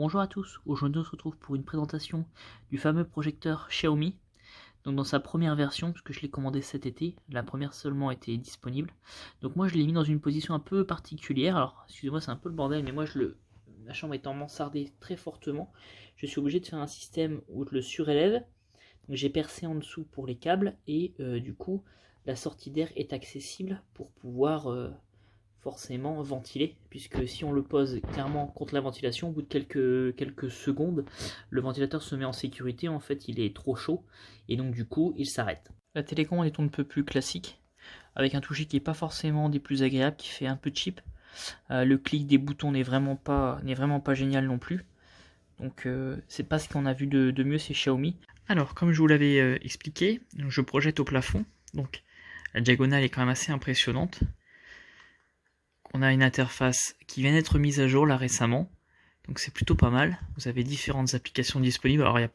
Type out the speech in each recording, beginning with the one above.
Bonjour à tous, aujourd'hui on se retrouve pour une présentation du fameux projecteur Xiaomi. Donc dans sa première version, puisque je l'ai commandé cet été, la première seulement était disponible. Donc moi je l'ai mis dans une position un peu particulière, alors excusez-moi c'est un peu le bordel, mais moi ma chambre étant mansardée très fortement, je suis obligé de faire un système où je le surélève. Donc j'ai percé en dessous pour les câbles et du coup la sortie d'air est accessible pour pouvoir forcément ventiler, puisque si on le pose clairement contre la ventilation, au bout de quelques secondes, le ventilateur se met en sécurité, en fait il est trop chaud, et donc du coup il s'arrête. La télécommande est un peu plus classique, avec un toucher qui n'est pas forcément des plus agréables, qui fait un peu cheap. Le clic des boutons n'est vraiment pas génial non plus. Donc c'est pas ce qu'on a vu de mieux chez Xiaomi. Alors comme je vous l'avais expliqué, je projette au plafond, donc la diagonale est quand même assez impressionnante. On a une interface qui vient d'être mise à jour là récemment, donc c'est plutôt pas mal. Vous avez différentes applications disponibles. Alors il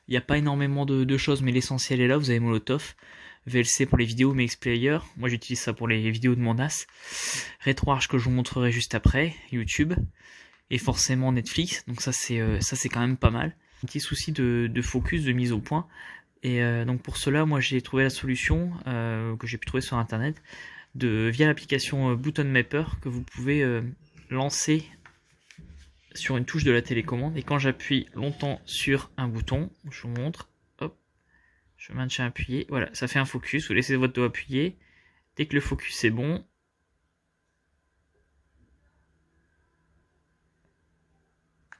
n'y a pas énormément de choses, mais l'essentiel est là. Vous avez Molotov, VLC pour les vidéos, MXPlayer. Moi j'utilise ça pour les vidéos de mon NAS. RetroArch que je vous montrerai juste après, YouTube, et forcément Netflix. Donc ça c'est quand même pas mal. Un petit souci de focus, de mise au point. Et donc pour cela, moi j'ai trouvé la solution que j'ai pu trouver sur internet via l'application Button Mapper que vous pouvez lancer sur une touche de la télécommande. Et quand j'appuie longtemps sur un bouton, je vous montre, hop, je maintiens appuyé, voilà, ça fait un focus. Vous laissez votre doigt appuyé. Dès que le focus est bon,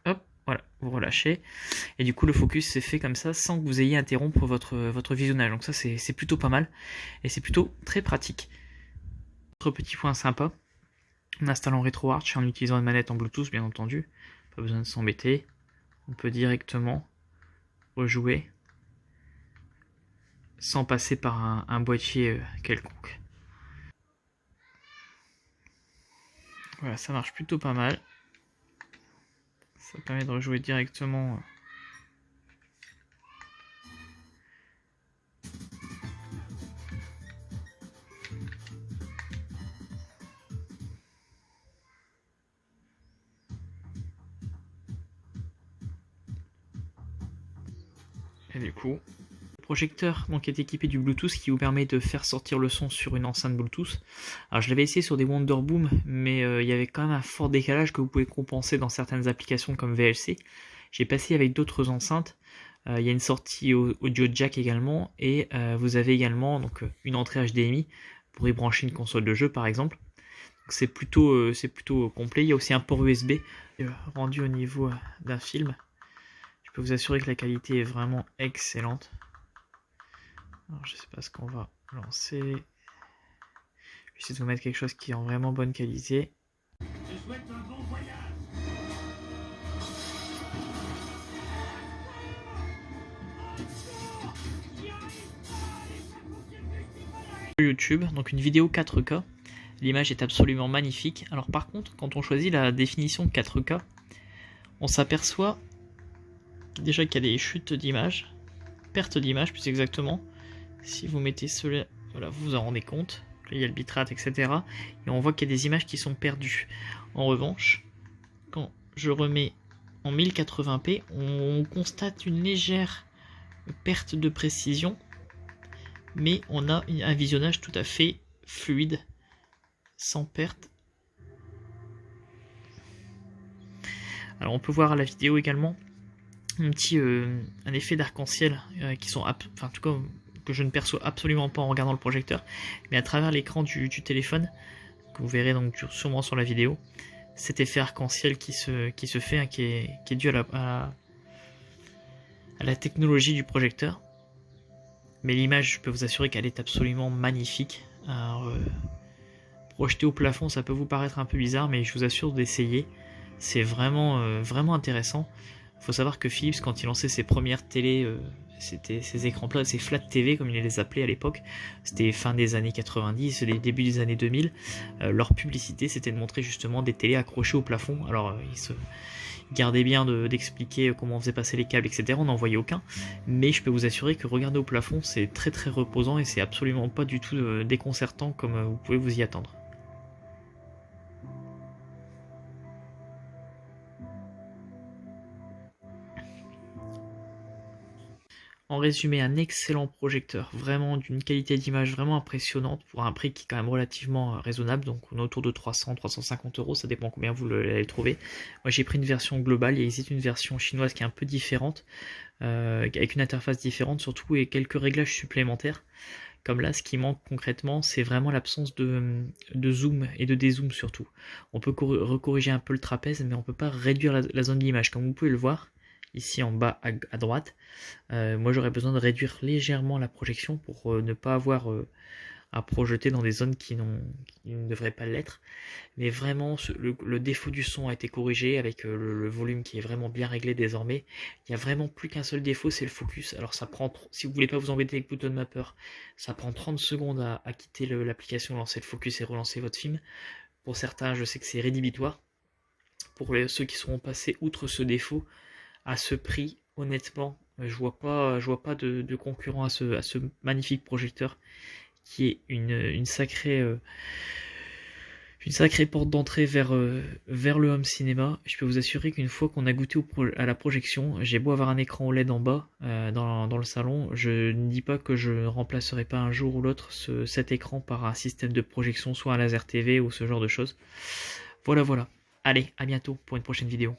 hop, voilà, vous relâchez. Et du coup, le focus s'est fait comme ça sans que vous ayez à interrompre votre visionnage. Donc ça, c'est plutôt pas mal et c'est plutôt très pratique. Autre petit point sympa, en installant RetroArch et en utilisant une manette en Bluetooth, bien entendu, pas besoin de s'embêter, on peut directement rejouer sans passer par un boîtier quelconque. Voilà, ça marche plutôt pas mal. Ça permet de rejouer directement. Et du coup, le projecteur donc, est équipé du Bluetooth qui vous permet de faire sortir le son sur une enceinte Bluetooth. Alors je l'avais essayé sur des Wonderboom, mais il y avait quand même un fort décalage que vous pouvez compenser dans certaines applications comme VLC. J'ai passé avec d'autres enceintes. Il y a une sortie audio jack également, et vous avez également donc, une entrée HDMI pour y brancher une console de jeu par exemple. C'est plutôt complet. Il y a aussi un port USB rendu au niveau d'un film. Je peux vous assurer que la qualité est vraiment excellente. Alors, je sais pas ce qu'on va lancer. Je vais essayer de vous mettre quelque chose qui est en vraiment bonne qualité. Je souhaite un bon voyage. YouTube, donc une vidéo 4K. L'image est absolument magnifique. Alors par contre, quand on choisit la définition 4K, on s'aperçoit déjà qu'il y a des chutes d'image, perte d'image plus exactement. Si vous mettez cela, voilà, vous vous en rendez compte. Là, il y a le bitrate, etc. Et on voit qu'il y a des images qui sont perdues. En revanche, quand je remets en 1080p, on constate une légère perte de précision, mais on a un visionnage tout à fait fluide, sans perte. Alors on peut voir à la vidéo également un effet d'arc-en-ciel qui sont, enfin en tout cas que je ne perçois absolument pas en regardant le projecteur, mais à travers l'écran du téléphone, que vous verrez donc sûrement sur la vidéo, cet effet arc-en-ciel qui se fait, hein, qui est dû à la technologie du projecteur. Mais l'image, je peux vous assurer qu'elle est absolument magnifique. Alors, projeter au plafond, ça peut vous paraître un peu bizarre, mais je vous assure d'essayer. C'est vraiment, vraiment intéressant. Il faut savoir que Philips, quand il lançait ses premières télés, c'était ces écrans plats, ces flat TV comme il les appelait à l'époque, c'était fin des années 90, les débuts des années 2000, leur publicité c'était de montrer justement des télés accrochées au plafond. Alors ils gardaient bien d'expliquer comment on faisait passer les câbles, etc. On n'en voyait aucun, mais je peux vous assurer que regarder au plafond c'est très très reposant et c'est absolument pas du tout déconcertant comme vous pouvez vous y attendre. En résumé, un excellent projecteur, vraiment d'une qualité d'image vraiment impressionnante pour un prix qui est quand même relativement raisonnable, donc on est autour de 300-350 euros, ça dépend combien vous l'allez trouver. Moi j'ai pris une version globale, il existe une version chinoise qui est un peu différente, avec une interface différente surtout et quelques réglages supplémentaires. Comme là, ce qui manque concrètement, c'est vraiment l'absence de zoom et de dézoom surtout. On peut recorriger un peu le trapèze, mais on peut pas réduire la zone d'image. Comme vous pouvez le voir, ici en bas à droite, moi j'aurais besoin de réduire légèrement la projection pour ne pas avoir à projeter dans des zones qui ne devraient pas l'être. Mais vraiment, le défaut du son a été corrigé avec le volume qui est vraiment bien réglé désormais. Il n'y a vraiment plus qu'un seul défaut, c'est le focus. Alors ça prend, si vous voulez pas vous embêter avec Button Mapper, ça prend 30 secondes à quitter l'application, lancer le focus et relancer votre film. Pour certains, je sais que c'est rédhibitoire. Pour ceux qui seront passés outre ce défaut, à ce prix, honnêtement, je vois pas de concurrent à ce magnifique projecteur qui est une sacrée porte d'entrée vers le home cinéma. Je peux vous assurer qu'une fois qu'on a goûté à la projection, j'ai beau avoir un écran OLED en bas dans le salon, je ne dis pas que je ne remplacerai pas un jour ou l'autre cet écran par un système de projection, soit un laser TV ou ce genre de choses. Voilà. Allez, à bientôt pour une prochaine vidéo.